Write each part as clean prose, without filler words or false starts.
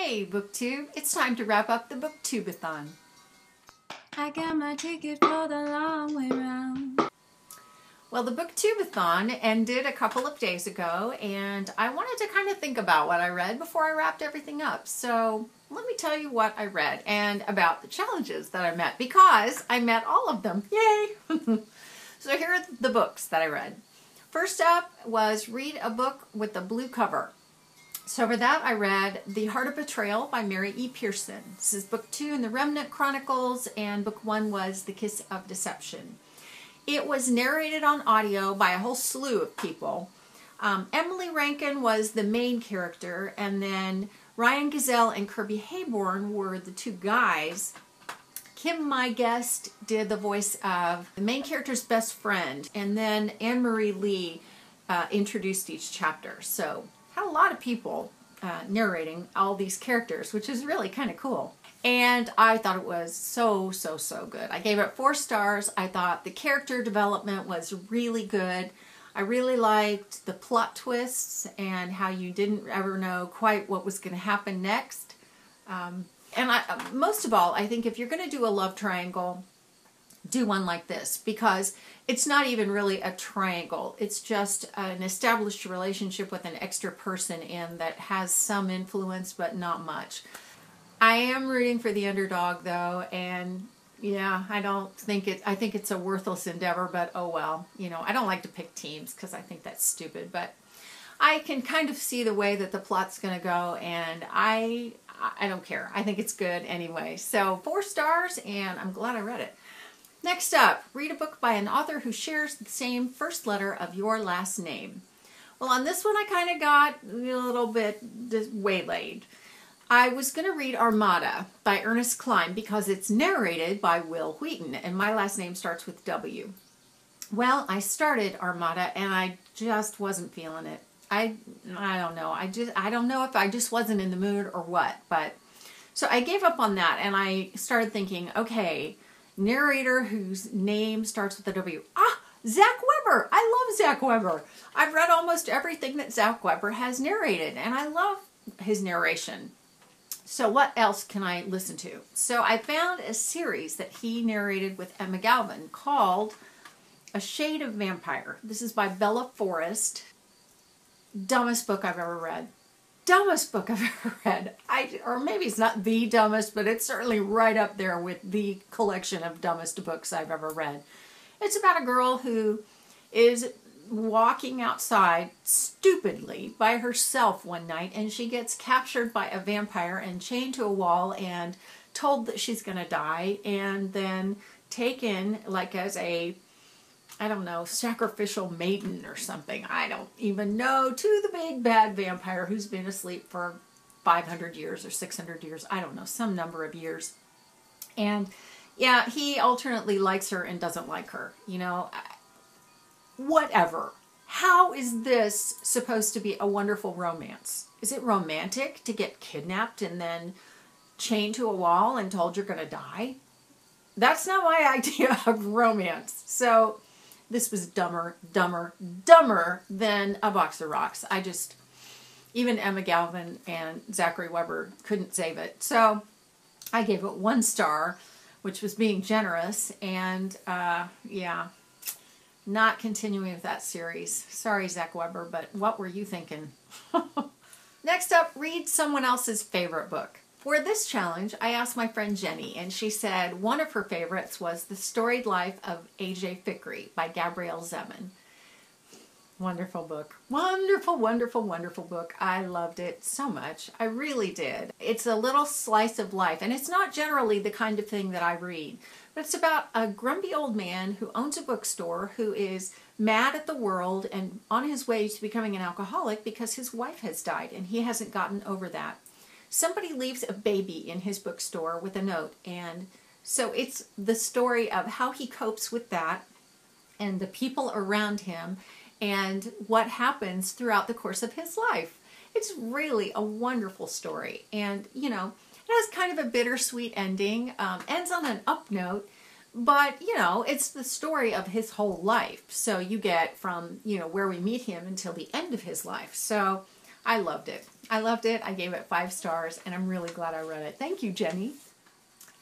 Hey, Booktube! It's time to wrap up the Booktubeathon. I got my ticket for the long way round. Well, the Booktubeathon ended a couple of days ago, and I wanted to kind of think about what I read before I wrapped everything up. So let me tell you what I read and about the challenges that I met, because I met all of them. Yay! So here are the books that I read. First up was read a book with a blue cover. So for that, I read The Heart of Betrayal by Mary E. Pearson. This is book 2 in the Remnant Chronicles, and book 1 was The Kiss of Deception. It was narrated on audio by a whole slew of people. Emily Rankin was the main character, and then Ryan Gesell and Kirby Heyborne were the two guys. Kim, my guest, did the voice of the main character's best friend, and then Anne-Marie Lee introduced each chapter. So had a lot of people narrating all these characters, which is really kind of cool. And I thought it was so good. I gave it 4 stars. I thought the character development was really good. I really liked the plot twists and how you didn't ever know quite what was going to happen next. And most of all, I think if you're going to do a love triangle, do one like this, because it's not even really a triangle. It's just an established relationship with an extra person in that has some influence, but not much. I am rooting for the underdog, though, and yeah, I think it's a worthless endeavor, but oh well. You know, I don't like to pick teams because I think that's stupid, but I can kind of see the way that the plot's going to go, and I don't care. I think it's good anyway. So 4 stars, and I'm glad I read it. Next up, read a book by an author who shares the same first letter of your last name. Well, on this one, I kind of got a little bit waylaid. I was going to read Armada by Ernest Cline because it's narrated by Will Wheaton, and my last name starts with W. Well, I started Armada, and I just wasn't feeling it. I don't know. I don't know if I just wasn't in the mood or what, but so I gave up on that, and I started thinking, okay, narrator whose name starts with a W. Zach Weber. I love Zach Weber. I've read almost everything that Zach Weber has narrated, and I love his narration. So what else can I listen to? So I found a series that he narrated with Emma Galvin called A Shade of Vampire. This is by Bella Forrest. Dumbest book I've ever read. Dumbest book I've ever read. Or maybe it's not the dumbest, but it's certainly right up there with the collection of dumbest books I've ever read. It's about a girl who is walking outside stupidly by herself one night, and she gets captured by a vampire and chained to a wall and told that she's going to die, and then taken like as a, I don't know, sacrificial maiden or something. I don't even know, to the big bad vampire who's been asleep for 500 years or 600 years. I don't know, some number of years. And yeah, he alternately likes her and doesn't like her. You know, whatever. How is this supposed to be a wonderful romance? Is it romantic to get kidnapped and then chained to a wall and told you're going to die? That's not my idea of romance. So this was dumber than a box of rocks. Even Emma Galvin and Zachary Weber couldn't save it. So I gave it 1 star, which was being generous, and yeah, not continuing with that series. Sorry, Zach Weber, but what were you thinking? Next up, read someone else's favorite book. For this challenge, I asked my friend Jenny, and she said one of her favorites was The Storied Life of A.J. Fikry by Gabrielle Zevin. Wonderful book. Wonderful book. I loved it so much. I really did. It's a little slice of life, and it's not generally the kind of thing that I read. But it's about a grumpy old man who owns a bookstore who is mad at the world and on his way to becoming an alcoholic because his wife has died, and he hasn't gotten over that. Somebody leaves a baby in his bookstore with a note, and so it's the story of how he copes with that and the people around him and what happens throughout the course of his life. It's really a wonderful story, and you know, it has kind of a bittersweet ending, ends on an up note, but you know, it's the story of his whole life. So you get from, you know, where we meet him until the end of his life. So I loved it. I loved it. I gave it 5 stars, and I'm really glad I read it. Thank you, Jenny.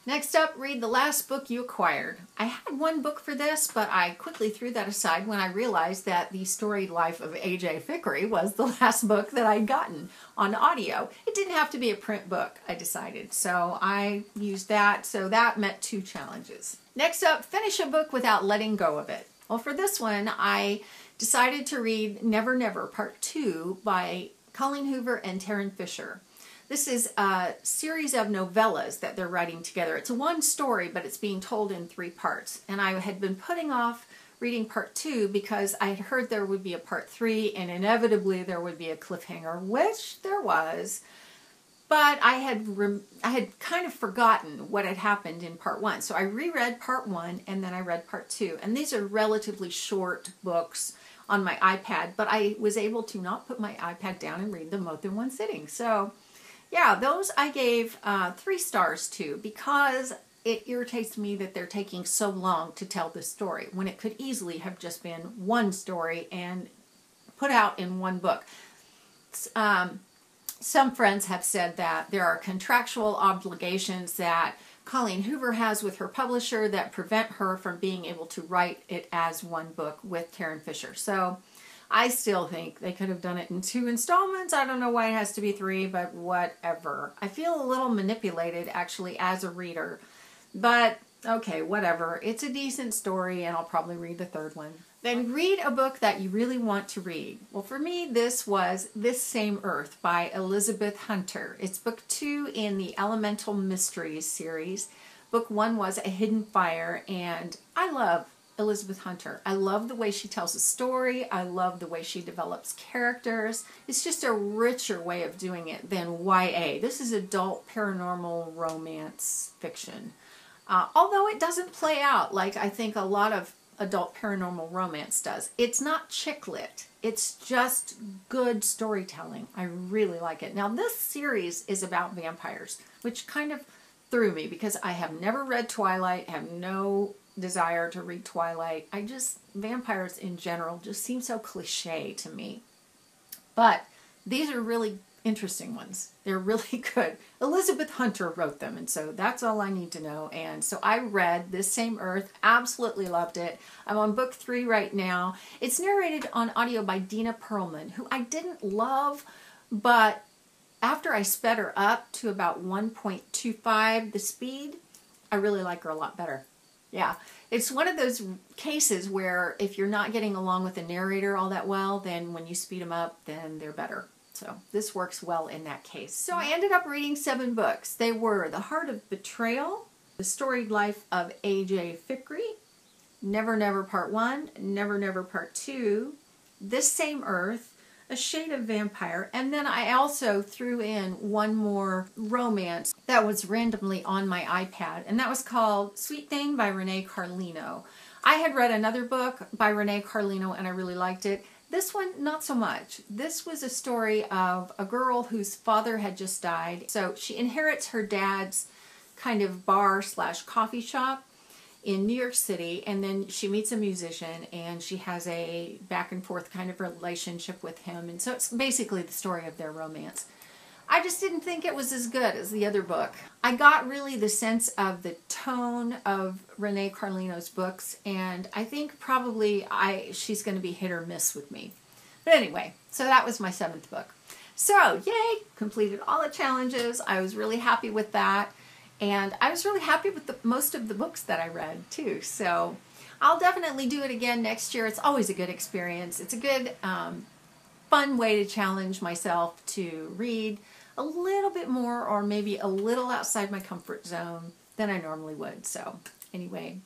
Next up, read the last book you acquired. I had one book for this, but I quickly threw that aside when I realized that The Storied Life of A.J. Fikry was the last book that I'd gotten on audio. It didn't have to be a print book, I decided, so I used that, so that met 2 challenges. Next up, finish a book without letting go of it. Well, for this one, I decided to read Never Never Part 2 by Colleen Hoover and Taryn Fisher. This is a series of novellas that they're writing together. It's one story, but it's being told in 3 parts. And I had been putting off reading part 2 because I had heard there would be a part 3 and inevitably there would be a cliffhanger, which there was. But I had kind of forgotten what had happened in part 1. So I reread part 1 and then I read part 2. And these are relatively short books on my iPad, but I was able to not put my iPad down and read them both in one sitting. So yeah, those I gave 3 stars to because it irritates me that they're taking so long to tell this story when it could easily have just been one story and put out in one book. Some friends have said that there are contractual obligations that Colleen Hoover has with her publisher that prevent her from being able to write it as one book with Taryn Fisher. So I still think they could have done it in 2 installments. I don't know why it has to be 3, but whatever. I feel a little manipulated actually as a reader, but okay, whatever. It's a decent story and I'll probably read the 3rd one. Then read a book that you really want to read. Well, for me, this was This Same Earth by Elizabeth Hunter. It's book 2 in the Elemental Mysteries series. Book 1 was A Hidden Fire, and I love Elizabeth Hunter. I love the way she tells a story. I love the way she develops characters. It's just a richer way of doing it than YA. This is adult paranormal romance fiction. Although it doesn't play out like I think a lot of adult paranormal romance does. It's not chick lit. It's just good storytelling. I really like it. Now this series is about vampires, which kind of threw me because I have never read Twilight, have no desire to read Twilight. Vampires in general just seem so cliche to me. But these are really interesting ones. They're really good. Elizabeth Hunter wrote them, and so that's all I need to know. And so I read This Same Earth, absolutely loved it. I'm on book 3 right now. It's narrated on audio by Dina Perlman, who I didn't love, but after I sped her up to about 1.25 the speed, I really like her a lot better. Yeah, it's one of those cases where if you're not getting along with the narrator all that well, then when you speed them up, then they're better. So this works well in that case. So I ended up reading 7 books. They were The Heart of Betrayal, The Storied Life of A.J. Fikry, Never Never Part 1, Never Never Part 2, This Same Earth, A Shade of Vampire, and then I also threw in one more romance that was randomly on my iPad, and that was called Sweet Thing by Renee Carlino. I had read another book by Renee Carlino and I really liked it. This one, not so much. This was a story of a girl whose father had just died. So she inherits her dad's kind of bar slash coffee shop in New York City, and then she meets a musician and she has a back and forth kind of relationship with him. And so it's basically the story of their romance. I just didn't think it was as good as the other book. I got really the sense of the tone of Renee Carlino's books, and I think probably she's going to be hit or miss with me. But anyway, so that was my 7th book. So, yay! Completed all the challenges. I was really happy with that, and I was really happy with most of the books that I read, too. So, I'll definitely do it again next year. It's always a good experience. It's a good, fun way to challenge myself to read a little bit more or maybe a little outside my comfort zone than I normally would. So anyway,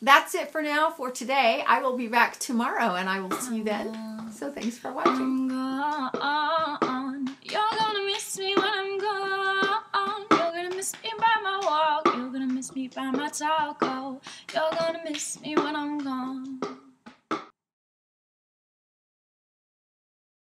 that's it for now for today. I will be back tomorrow and I will see you then. So thanks for watching. You're gonna miss me when I'm gone. You're gonna miss me by my walk. You're gonna miss me by my talk. Oh, you're gonna miss me when I'm gone.